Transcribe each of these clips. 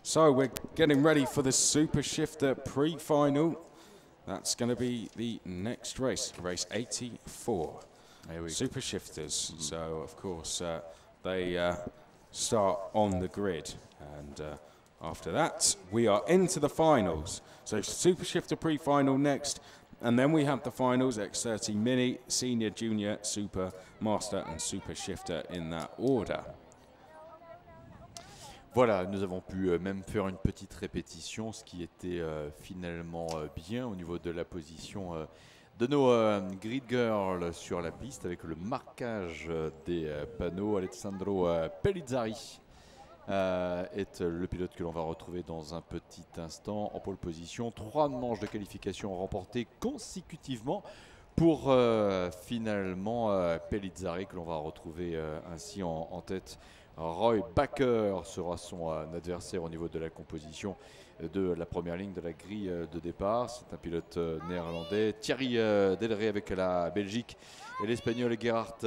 So we're getting ready for the Super Shifter pre-final. That's going to be the next race, race 84. Super Shifters. So of course they start on the grid, and after that we are into the finals. So Super Shifter pre-final next, and then we have the finals: X30 Mini, Senior, Junior, Super, Master, and Super Shifter in that order. Voilà, nous avons pu même faire une petite répétition, ce qui était finalement bien au niveau de la position de nos grid girls sur la piste, avec le marquage des panneaux. Alessandro Pellizzari est le pilote que l'on va retrouver dans un petit instant en pole position. 3 manches de qualification remportées consécutivement pour finalement Pellizzari, que l'on va retrouver ainsi en tête. Roy Bakker sera son adversaire au niveau de la composition de la première ligne de la grille de départ. C'est un pilote néerlandais. Thierry Delray avec la Belgique et l'Espagnol Gerhard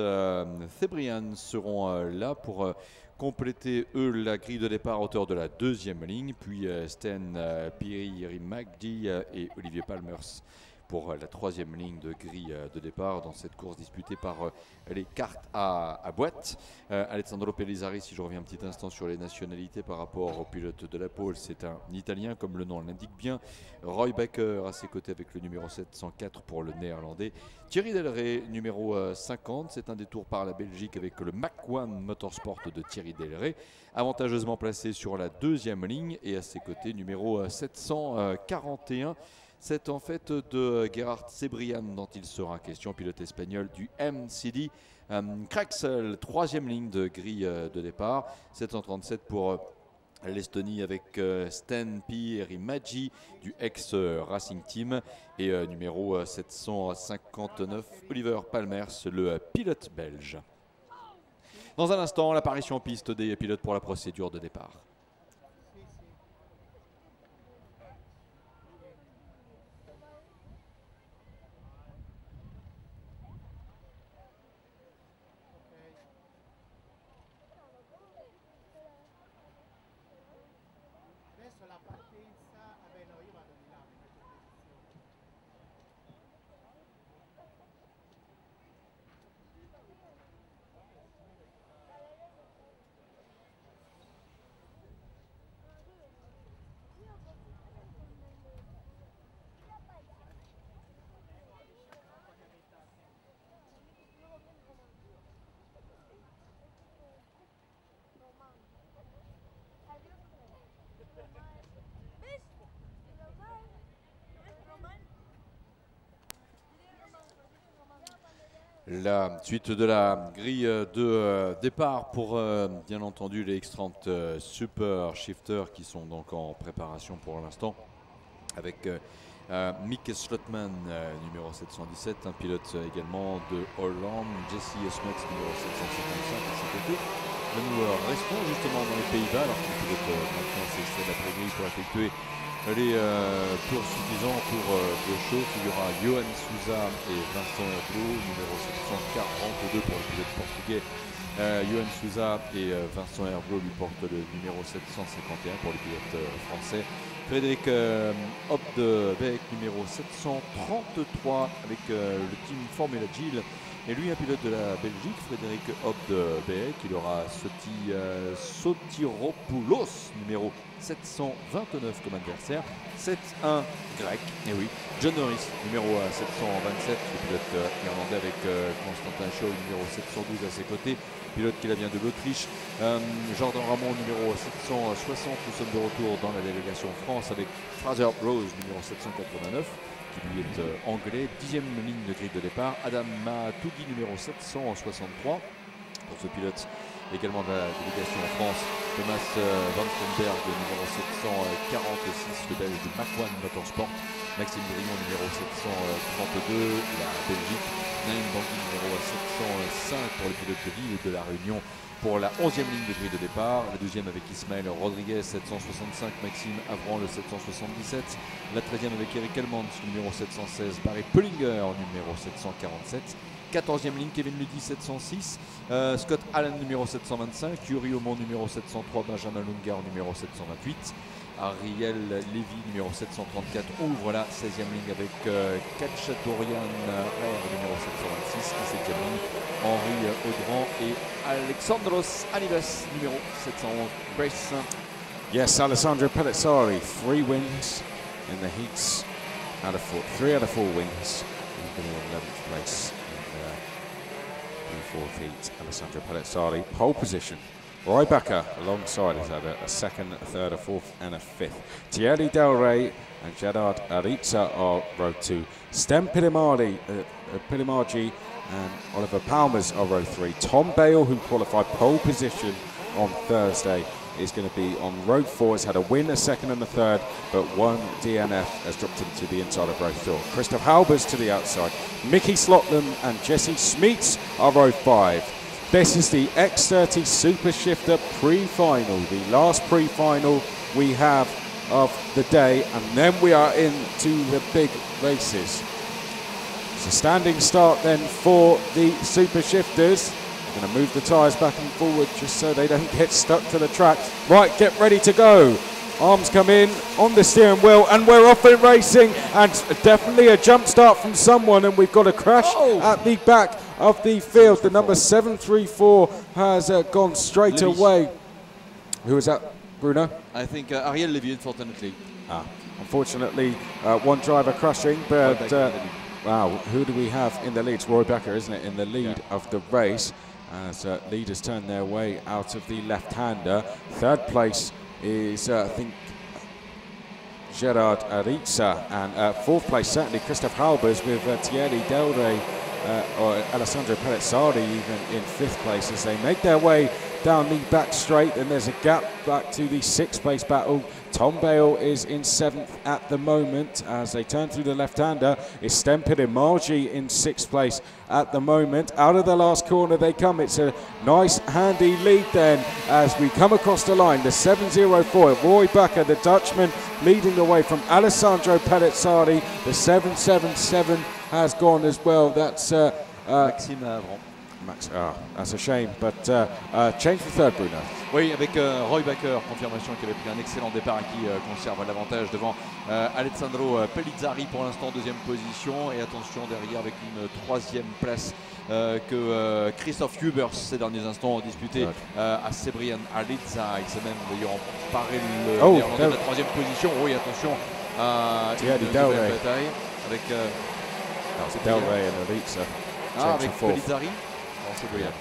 Cebrian seront là pour compléter eux la grille de départ à hauteur de la deuxième ligne. Puis Sten Piri-Magdi et Olivier Palmers pour la troisième ligne de grille de départ dans cette course disputée par les cartes à boîte. Alessandro Pellizzari, si je reviens un petit instant sur les nationalités par rapport au pilote de la pole, c'est un Italien comme le nom l'indique bien. Roy Bakker à ses côtés avec le numéro 704 pour le néerlandais. Thierry Delray, numéro 50, c'est un détour par la Belgique avec le Mach 1 Motorsport de Thierry Delray, avantageusement placé sur la deuxième ligne, et à ses côtés numéro 741. C'est en fait de Gerhard Cebrian dont il sera question, pilote espagnol du MCD Craxel, troisième ligne de grille de départ. 737 pour l'Estonie avec Sten Piri-Magdi du ex-Racing Team, et numéro 759 Oliver Palmers, le pilote belge. Dans un instant, l'apparition en piste des pilotes pour la procédure de départ. La suite de la grille de départ pour bien entendu les X30 Super Shifter qui sont donc en préparation pour l'instant, avec Mick Slotman numéro 717, un pilote également de Hollande, Jesse Smuts numéro 755 à ses côtés. Nous restons justement dans les Pays-Bas alors que le pilote maintenant s'extrait de la pré-grille pour effectuer les tours suffisants pour le show. Il y aura Johan Sousa et Vincent Herblo, numéro 742 pour le pilote portugais. Johan Sousa et Vincent Herblo lui portent le numéro 751 pour le pilote français. Frédéric Hopdebeek, numéro 733 avec le team Formula Gilles. Et lui, un pilote de la Belgique, Frédéric Hopdebeek. Il aura Sotiropoulos, numéro 729 comme adversaire. 7-1 grec, et oui. John Norris, numéro 727, le pilote irlandais, avec Constantin Shaw, numéro 712 à ses côtés, pilote qui vient de l'Autriche. Jordan Ramon, numéro 760, nous sommes de retour dans la délégation France avec Fraser Rose, numéro 789, qui lui est anglais. 10e ligne de grille de départ. Adam Matougi, numéro 763, pour ce pilote également de la délégation en France. Thomas Vandenberg, numéro 746, le belge du Mach 1 Motorsport. Maxime Grillon, numéro 732, la Belgique. Naïm Bangui, numéro 705 pour le pilote de Lille de la Réunion, pour la 11e ligne de grille de départ. La 12e avec Ismaël Rodriguez, 765, Maxime Avran, le 777. La 13e avec Eric Helmans, numéro 716, Barry Pullinger, numéro 747. 14e ligne, Kevin Luddy 706, Scott Allen numéro 725, Yuri Aumont numéro 703, Benjamin Lungar numéro 728, Ariel Lévy numéro 734 ouvre la 16e ligne avec Kachaturian Rare numéro 726 et 7e ligne Henri Audran et Alexandros Anibas numéro 711. Brace. Yes, Alessandro Pellizzari, 3 wins in the heats out of 4, 3 out of 4 wins. He's been in 11th place in the 4th heat. Alessandro Pellizzari, pole position. Roy Becker alongside has had a second, a third, a fourth and a fifth. Thierry Del Rey and Gerard Ariza are row 2. Stem Pilimargi and Oliver Palmers are row 3. Tom Bale, who qualified pole position on Thursday, is going to be on row 4. Has had a win, a second and a third, but one DNF has dropped him to the inside of row 4. Christoph Halbers to the outside. Mickey Slotland and Jesse Smeets are row 5. This is the X30 Super Shifter pre-final, the last pre-final we have of the day, and then we are into the big races. It's a standing start then for the Super Shifters. We're going to move the tyres back and forward just so they don't get stuck to the track. Right, get ready to go. Arms come in on the steering wheel and we're off and racing, and definitely a jump start from someone, and we've got a crash at the back of the field. The number 734 has gone straight away. Who is that, Bruno? I think Ariel Lévy, unfortunately. Unfortunately, one driver crashing, but wow, who do we have in the lead? It's Roy Becker, isn't it, in the lead of the race, as leaders turn their way out of the left-hander. Third place is, I think, Gerard Ariza, and fourth place certainly Christoph Halbers, with Thierry Del Rey or Alessandro Pellizzari even in fifth place as they make their way down the back straight. And there's a gap back to the sixth place battle. Tom Bale is in seventh at the moment as they turn through the left-hander. It's Stem Pilimargi in sixth place at the moment. Out of the last corner they come. It's a nice handy lead then as we come across the line. The 704, Roy Becker, the Dutchman, leading the way from Alessandro Pellizzari. The 777 has gone as well. That's Maxime Avron. That's a shame, but change for third, Bruno. Oui, avec Roy Becker, confirmation qui avait pris un excellent départ et qui conserve l'avantage devant Alessandro Pellizzari pour l'instant, deuxième position. Et attention derrière avec une troisième place que Christoph Hubers ces derniers instants ont disputé à Sebrian Aliza. Il s'est même d'ailleurs emparé le néerlandais de la troisième position. Oui, attention à une nouvelle bataille avec Del Rey and Aliza. Avec Pellizzari. C'est brillant.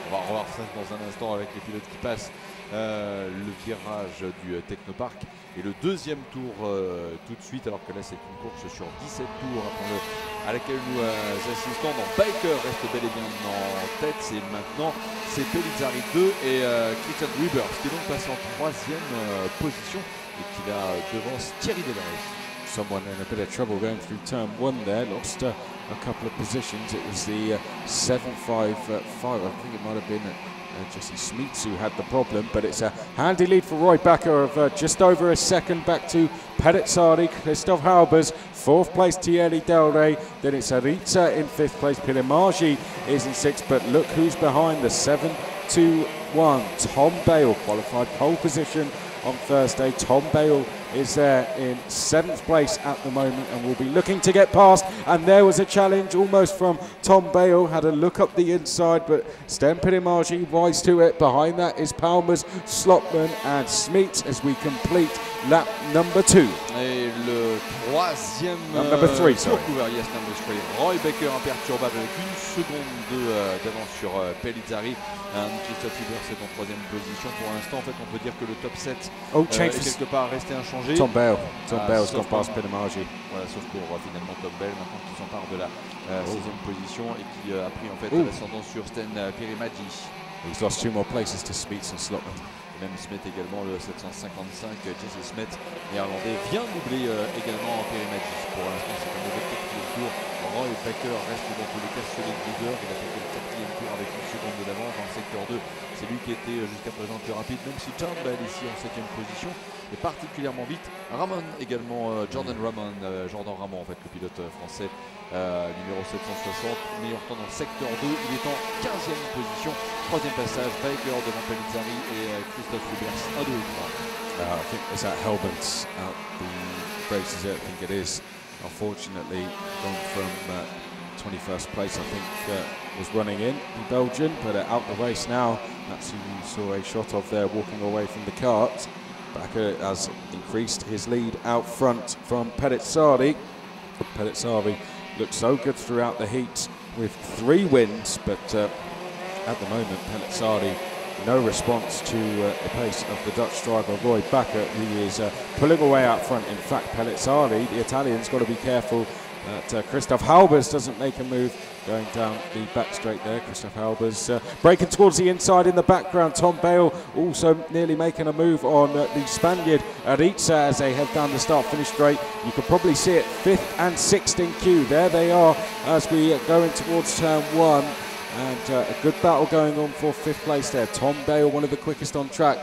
On va revoir ça dans un instant avec les pilotes qui passent le virage du Technopark et le deuxième tour tout de suite, alors que là c'est une course sur 17 tours à laquelle nous assistons. Donc Baker reste bel et bien en tête, c'est maintenant c'est Pellizzari 2 et Christian Weber qui est donc passé en troisième position et qui va devance Thierry Del Rey. Someone in a bit of trouble going through turn 1 there, lost a couple of positions. It was the 755, I think it might have been Jesse Smeets who had the problem, but it's a handy lead for Roy Becker of just over a second back to Pellizzari. Christoph Halbers, fourth place Thierry Del Rey, then it's Ariza in fifth place, Pilimargi is in sixth, but look who's behind, the 721, Tom Bale, qualified pole position on Thursday. Tom Bale is there in seventh place at the moment and will be looking to get past, and there was a challenge almost from Tom Bale, had a look up the inside, but Stem Pilimargi wise to it. Behind that is Palmers, Slotman and Smeets as we complete lap number 2. Et le troisième number 3, sorry. Yes, number 3. Roy Becker imperturbable avec une seconde d'avance sur Pellizzari. Christoph Hubers est en troisième position pour l'instant. En fait, on peut dire que le top 7 est quelque part resté inchangé. Tom Bale's gone past Pilimargi. Voilà, sauf pour finalement Tom Bale maintenant qui s'empare de la 6e position et qui a pris en fait l'ascendant sur Sten Pilimargi. He's lost 2 more places to Smeets and Slotman. Même Smet également, le 755, Jesse Smet, néerlandais, vient doubler également en Pilimargi. Pour l'instant, c'est un mauvais quatrième tour. Roy Becker reste dans tous les cas solide leader. Il a fait le quatrième tour avec une seconde d'avance. Dans le secteur 2, C'est lui qui était jusqu'à présent le plus rapide, même si John Bell ici en 7e position est particulièrement vite. Ramon également, Jordan Ramon en fait, le pilote français numéro 760, meilleur temps dans le secteur 2, il est en 15e position. 3e passage, Baker devant Pellizzari et Christophe Hubers 1, 2 et 3. I think is that Helbens out the races, I think it is. Unfortunately, gone from 21st place, I think, was running in, the Belgian, but out the race now. That's who you saw a shot of there walking away from the kart. Bakker has increased his lead out front from Pellizzari. Pellizzari looked so good throughout the heat with 3 wins, but at the moment, Pellizzari, no response to the pace of the Dutch driver Roy Bakker, who is pulling away out front. In fact, Pellizzari, the Italian's got to be careful that Christoph Halbers doesn't make a move going down the back straight there. Christoph Halbers breaking towards the inside in the background. Tom Bale also nearly making a move on the Spaniard Ariza as they head down the start-finish straight. You could probably see it 5th and 6th in queue. There they are as we go in towards turn 1. And a good battle going on for 5th place there. Tom Bale, one of the quickest on track.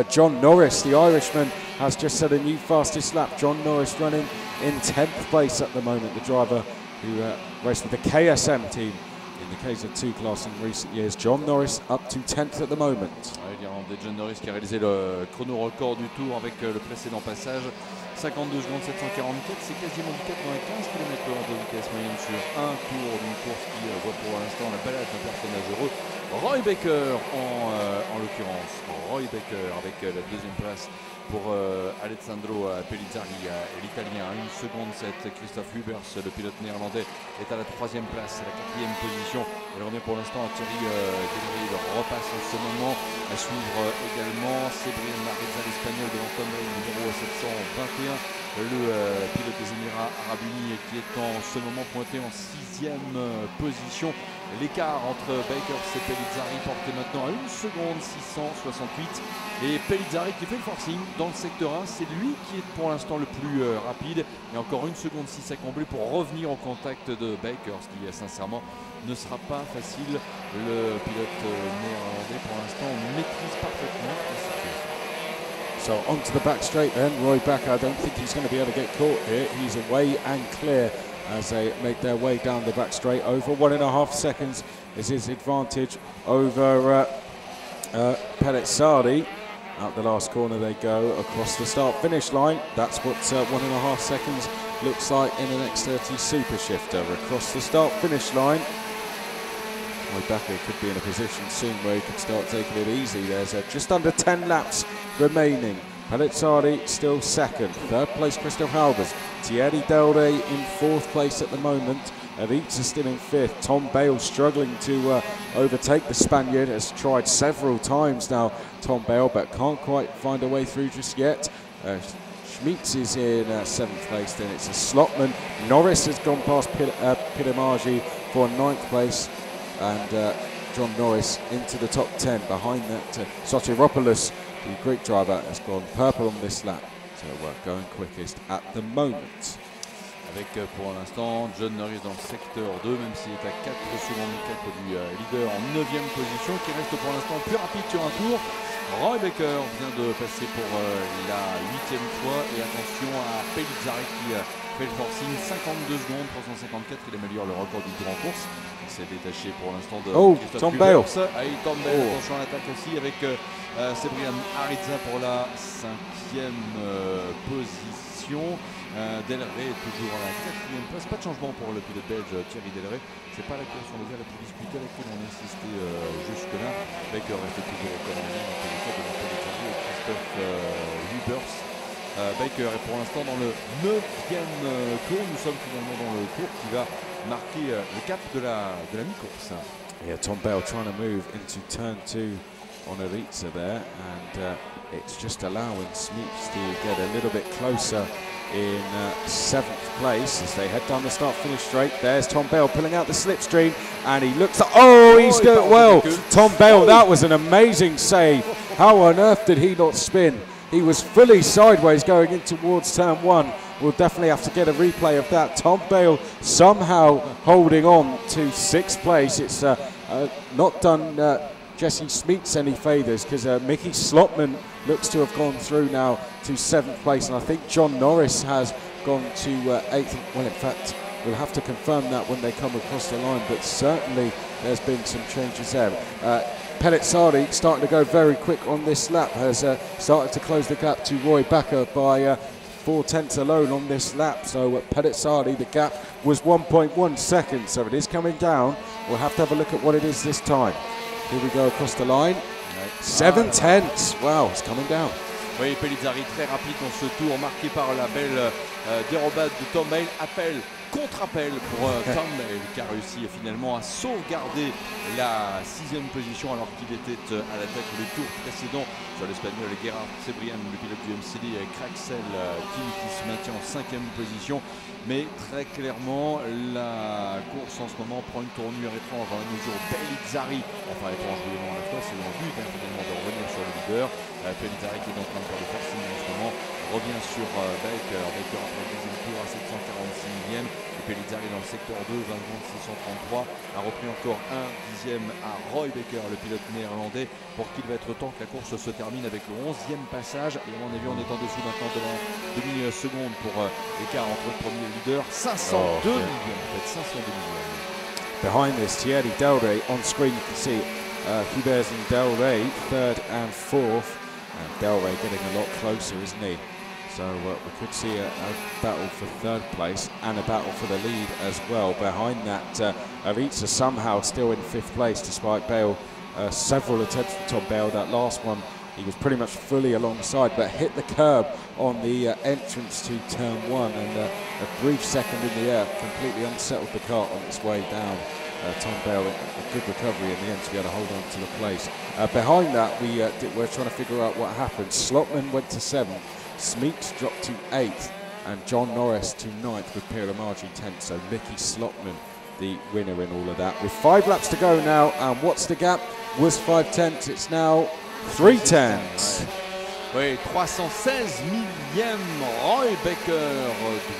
John Norris, the Irishman, has just set a new fastest lap. John Norris running in 10th place at the moment, the driver who raced with the KSM team in the KZ2 class in recent years. John Norris up to 10th at the moment. L'Irlandais John Norris qui a réalisé le chrono record du tour avec le précédent passage. 52 secondes 744, c'est quasiment du 95 km/h de vitesse moyenne sur un tour d'une course qui voit pour l'instant la balade d'un personnage heureux. Roy Baker en l'occurrence. Roy Baker avec la 2e place pour Alessandro Pellizzari, l'Italien à 1 seconde 7. Christophe Hubers, le pilote néerlandais, est à la 3e place, à la 4e position. Il revient pour l'instant à Thierry Delray, il repasse en ce moment. À suivre également Sébrien Marreza, l'espagnol, devant Tom Bale, numéro 721. Le pilote des Émirats Arabes Unis qui est en ce moment pointé en 6e position. L'écart entre Baker et Pellizzari porté maintenant à 1 seconde 668. Et Pellizzari qui fait le forcing dans le secteur 1, c'est lui qui est pour l'instant le plus rapide. Et encore 1 seconde 6 à combler pour revenir au contact de Baker, ce qui sincèrement ne sera pas facile. Le pilote néerlandais pour l'instant maîtrise parfaitement la situation. So onto the back straight then, Roy Bakker, I don't think he's going to be able to get caught here. He's away and clear as they make their way down the back straight. Over 1.5 seconds is his advantage over Pellizzari. Out the last corner they go across the start-finish line. That's what 1.5 seconds looks like in an X30 Super Shifter. Across the start-finish line. Roy Bakker could be in a position soon where he could start taking it easy. There's just under 10 laps remaining. Pellizzari still 2nd. 3rd place Christoph Halbers. Thierry Delray in 4th place at the moment. Ariza still in 5th. Tom Bale struggling to overtake the Spaniard. Has tried several times now, Tom Bale, but can't quite find a way through just yet. Schmitz is in 7th place, then it's a Slotman. Norris has gone past Pidamagi for 9th place. And John Norris into the top 10. Behind that, Sotiropoulos, the Greek driver, has gone purple on this lap. So we're going quickest at the moment. Avec pour l'instant John Norris dans le secteur 2, même s'il est à 4 secondes 4 du leader en 9e position, qui reste pour l'instant plus rapide sur un tour. Roy Baker vient de passer pour la 8e fois. Et attention à Pellizzari qui fait le forcing, 52 secondes 354, il améliore le record du tour en course. Il s'est détaché pour l'instant de Tom Bale. Tom Bale, attention à l'attaque aussi avec Sébrien Ariza pour la 5e position. Delray est toujours à la 4e place. Pas de changement pour le pilote belge Thierry Delray. C'est pas la course on va dire la plus disputée à laquelle on a assisté jusque-là. Baker reste toujours au commandement dans le cas de Pellizzari et Christophe Hubers. Baker est pour l'instant dans le 9e tour. Nous sommes finalement dans le tour qui va marquer le cap de la mi-course. Yeah, Tom Bale trying to move into turn 2 on Ariza there, and it's just allowing Schmitz to get a little bit closer in 7th place as they head down the start-finish straight. There's Tom Bale pulling out the slipstream, and he looks like, he's good. Well, Tom Bale, that was an amazing save. How on earth did he not spin? He was fully sideways going in towards turn 1. We'll definitely have to get a replay of that. Tom Bale somehow holding on to 6th place. It's not done Jesse Smeets any favours, because Mickey Slotman looks to have gone through now to 7th place, and I think John Norris has gone to 8th. Well, in fact, we'll have to confirm that when they come across the line, but certainly there's been some changes there. Pellizzari, starting to go very quick on this lap, has started to close the gap to Roy Backer by 4/10 alone on this lap. So Pellizzari, the gap was 1.1 seconds, so it is coming down. We'll have to have a look at what it is this time. Here we go across the line. 7/10. Wow, it's coming down. Oui, Pellizzari très rapide dans ce tour, marqué par la belle dérobade de Tom Bale. Appel, contre-appel pour Tom Bale, qui a réussi finalement à sauvegarder la 6e position alors qu'il était à l'attaque le tour précédent sur l'Espagnol Gerard Cebrian, le pilote du MCD, Craxel qui se maintient en 5e position. Mais très clairement, la course en ce moment prend une tournure étrange dans la mesure où Pellizzari, enfin étrange évidemment à la fois, c'est dans le but finalement de revenir sur le leader. Pellizzari qui est en train de faire le forcing en ce moment, revient sur Baker. Baker après le deuxième tour à 746 millième. Et Pellizzari dans le secteur 2, 20-633, a repris encore un dixième à Roy Baker, le pilote néerlandais, pour qu'il va être temps que la course se termine avec le 11e passage. Et à mon avis, on est en dessous maintenant de la demi-seconde pour l'écart entre le premier leader. 502 millions, en fait, 502 millions. Behind this, Thierry Delray on screen, you can see Hubert and Delray 3rd and 4th. And Delray getting a lot closer, isn't he? So we could see a battle for 3rd place and a battle for the lead as well. Behind that, Aritza somehow still in 5th place despite Bale. Several attempts from Tom Bale. That last one, he was pretty much fully alongside, but hit the curb on the entrance to turn 1, and a brief second in the air completely unsettled the car on its way down. Tom Bale, a good recovery in the end to be able to hold on to the place. Behind that, we're trying to figure out what happened. Slotman went to 7th, Smeets dropped to 8th, and John Norris to 9th with Pierre Margie 10th. So Mickey Slotman, the winner in all of that. With 5 laps to go now, and what's the gap? Was 5/10, it's now 3/10. Oui, 316 millième. Roy Baker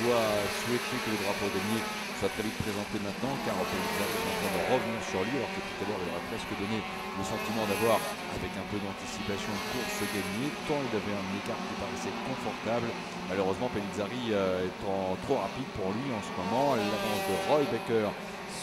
doit souhaiter que le drapeau damier soit très vite présenté maintenant, car Pellizzari est en train de revenir sur lui, alors que tout à l'heure il aurait presque donné le sentiment d'avoir, avec un peu d'anticipation, une course gagnée, tant il avait un écart qui paraissait confortable. Malheureusement, Pellizzari étant trop rapide pour lui en ce moment, l'avance de Roy Baker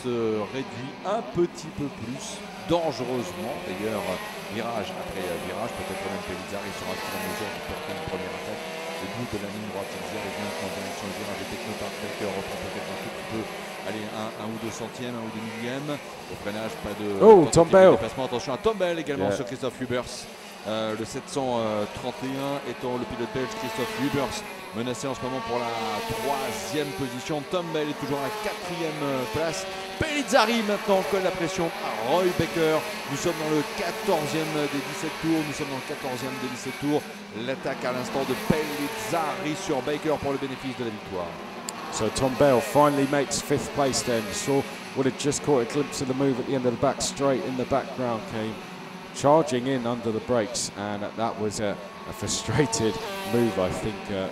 se réduit un petit peu plus, dangereusement d'ailleurs, virage après virage. Peut-être même Pellizzari sera-t-il en mesure de porter une première attaque au bout de la ligne droite. Il arrive maintenant en direction du virage et Technopark. Baker reprend peut-être un tout petit peu, allez, un ou deux centièmes, un ou deux millièmes. Au freinage, pas de Tom Bale. déplacement. Attention à Tom Bale également sur Christophe Hubers. Le 731 étant le pilote belge Christophe Hubers, menacé en ce moment pour la 3e position. Tom Bale est toujours à la 4e place. Pellizzari maintenant colle la pression à Roy Baker. Nous sommes dans le 14e des 17 tours. Nous sommes dans le 14e des 17 tours. L'attaque à l'instant de Pellizzari sur Baker pour le bénéfice de la victoire. So Tom Bale finally makes 5th place then. Saw would have just caught a glimpse of the move at the end of the back straight in the background, came charging in under the brakes, and that was a frustrated move, I think, a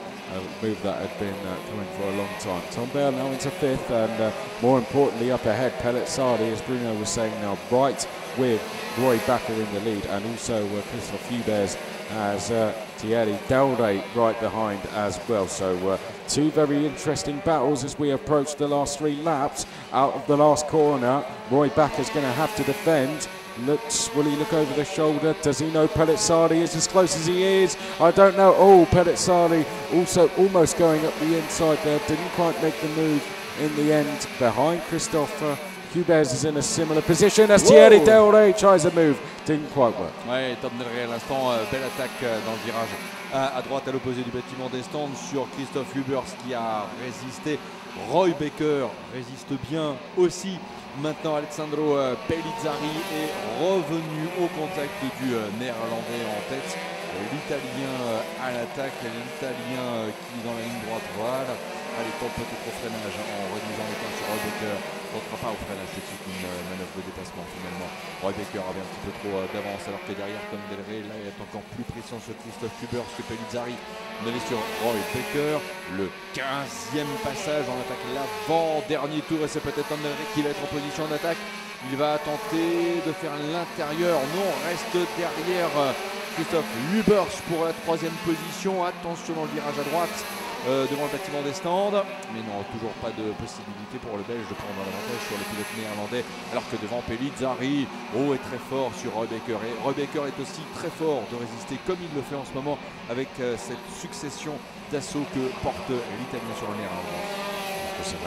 move that had been coming for a long time. Tom Bale now into 5th, and more importantly up ahead, Pellizzari, as Bruno was saying, now right with Roy Backer in the lead, and also Christophe Hubers as Thierry Delray right behind as well. So 2 very interesting battles as we approach the last 3 laps. Out of the last corner, Roy Backer's going to have to defend. Will he look over the shoulder? Does he know Pellizzari is as close as he is? I don't know. Oh, Pellizzari also almost going up the inside there. Didn't quite make the move in the end. Behind Christophe Hubers is in a similar position as Thierry Delray tries a move. Didn't quite work. Ouais, Tom Delray à l'instant, belle attaque dans le virage à droite à l'opposé du bâtiment des stands sur Christophe Hubers qui a résisté. Roy Baker résiste bien aussi. Maintenant, Alessandro Pellizzari est revenu au contact du néerlandais en tête. L'Italien à l'attaque, l'Italien qui est dans la ligne droite. Voilà. Allez, tente peut-être au freinage en réduisant l'écart sur Roy Baker. Ne tentera pas au freinage, c'est une manœuvre de dépassement finalement. Roy Baker avait un petit peu trop d'avance alors que derrière Tom Delray là, il est encore plus pressant sur Christophe Hubers que Pellizzari. On est sur Roy Baker, le 15e passage, on attaque l'avant-dernier tour et c'est peut-être Tom Delray qui va être en position d'attaque. Il va tenter de faire l'intérieur. Non, reste derrière Christophe Hubers pour la 3e position. Attention dans le virage à droite. Devant le bâtiment des stands, mais non, toujours pas de possibilité pour le Belge de prendre l'avantage sur le pilote néerlandais, alors que devant Pellizzari, est très fort sur Roy Baker, et Roy Baker est aussi très fort de résister comme il le fait en ce moment avec cette succession d'assauts que porte l'Italien sur le néerlandais.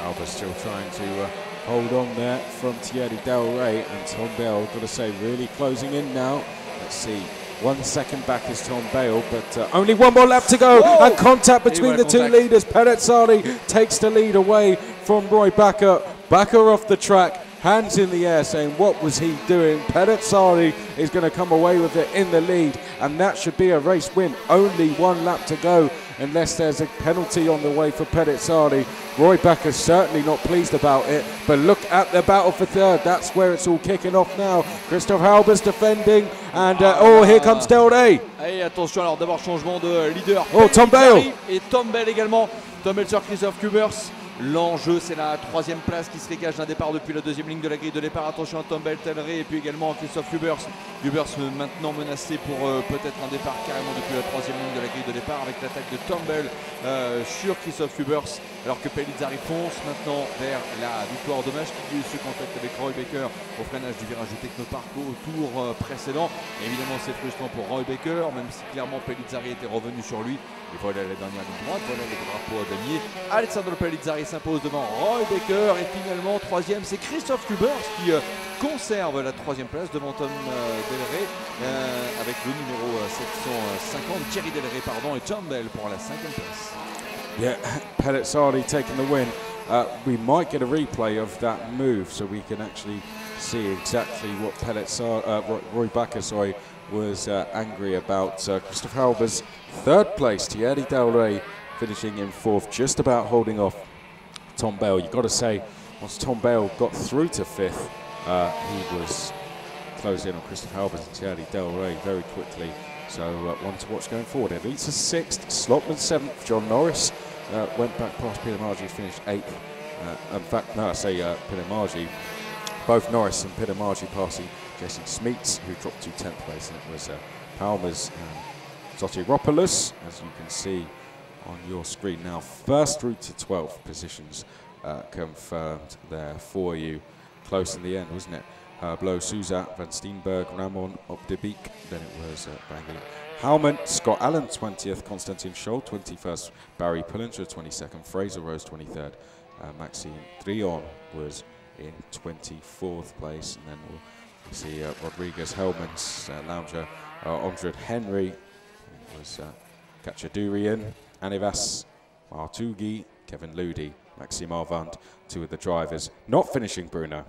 Alba still trying to hold on there from Thierry Del Rey, and Tom Bell, got to say, really closing in now. Let's see. 1 second back is Tom Bale, but only one more lap to go. Whoa! And contact between the two leaders. Pellizzari takes the lead away from Roy Backer. Backer off the track, hands in the air, saying, what was he doing? Pellizzari is going to come away with it in the lead, and that should be a race win. Only 1 lap to go, unless there's a penalty on the way for Pellizzari. Roy Backer certainly not pleased about it, but look at the battle for third. That's where it's all kicking off now. Christophe Halbers defending, and here comes Del Rey. Et attention, alors d'abord changement de leader. Tom Bale. Et Tom Bale également. Tom Bale sur Christophe Hubers. L'enjeu, c'est la 3e place qui se dégage d'un départ depuis la 2e ligne de la grille de départ. Attention à Tom Bale, Del Rey, et puis également Christophe Hubers. Hubers maintenant menacé pour peut-être un départ carrément depuis la 3e ligne de la grille de départ, avec l'attaque de Tom Bale sur Christophe Hubers, alors que Pellizzari fonce maintenant vers la victoire. Dommage qu'il y ait eu ce contact avec Roy Baker au freinage du virage du Technopark au tour précédent. Et évidemment, c'est frustrant pour Roy Baker, même si clairement Pellizzari était revenu sur lui. Et voilà la dernière ligne droite, voilà les drapeaux à damier. Alessandro Pellizzari s'impose devant Roy Baker, et finalement 3e, c'est Christophe Hubers qui conserve la 3e place devant Tom Del Rey, avec le numéro 750, Thierry Del Rey, pardon, et Tom Bell pour la 5e place. Yeah, Pellizzari taking the win. We might get a replay of that move, so we can actually see exactly what Roy Backer, was angry about. Christophe Halbers, 3rd place. Thierry Del Rey finishing in 4th, just about holding off Tom Bale. You've got to say, once Tom Bale got through to 5th, he was closed in on Christophe Halbers and Thierry Del Rey very quickly. So one to watch going forward. Elisa 6th, Slotman 7th, John Norris went back past Peter Margie, finished 8th. In fact, no, I say Peter Margie. Both Norris and Peter Margie passing Jason Smeets, who dropped to 10th place, and it was Palmer's Sotiropoulos, as you can see on your screen now. 1st through to 12th positions confirmed there for you. Close in the end, wasn't it? Blow Souza, Van Steenberg, Ramon Obdebeek, then it was Bangui Howman, Scott Allen 20th, Konstantin Scholl 21st, Barry Pullinger 22nd, Fraser Rose 23rd, Maxime Trion was in 24th place, and then we'll see Rodriguez Hellmans, Lounger, Ondred Henry, was Kachadurian, Anivas Martugi, Kevin Ludi, Maxime Arvand, 2 of the drivers not finishing, Bruno.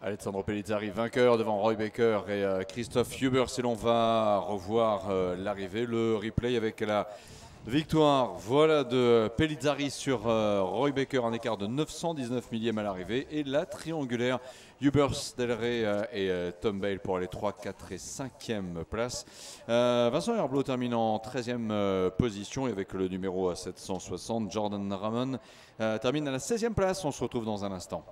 Alessandro Pellizzari vainqueur devant Roy Baker et Christophe Hubers, et l'on va revoir l'arrivée, le replay avec la victoire, voilà, de Pellizzari sur Roy Baker, un écart de 919 millièmes à l'arrivée, et la triangulaire Hubers, Del Rey et Tom Bale pour les 3, 4 et 5e places. Vincent Herblot termine en 13e position, et avec le numéro 760, Jordan Ramon termine à la 16e place. On se retrouve dans un instant.